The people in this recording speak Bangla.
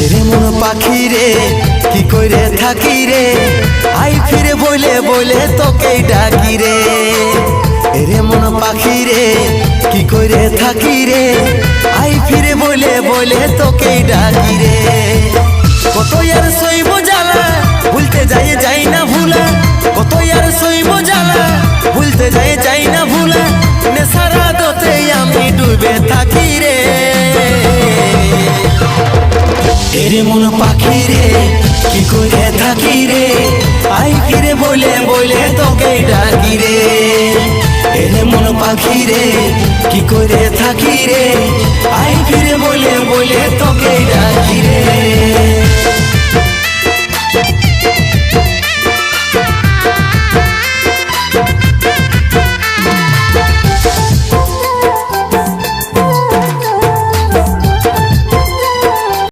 এরে মন পাখি রে কি করে থাকি রে, আই ফিরে বলে বলে তোকে ডাকি রে। এরে মন পাখি রে কি করে থাকি রে, আই ফিরে বলে বলে তোকে ডাকি রে। কত আর সইব জ্বালা ভুলতে যাই না ভুলা, কত আর সইব জ্বালা ভুলতে যাই না ভুলা, নেশার আদতে আমি ডুবে থাকি রে। এরে মন পাখি রে কি করে থাকি রে, আই ফিরে বলে বলে তোকে ডাকি রে। এরে মন পাখি রে কি করে থাকি রে, আই ফিরে বলে বলে তোকে ডাকি।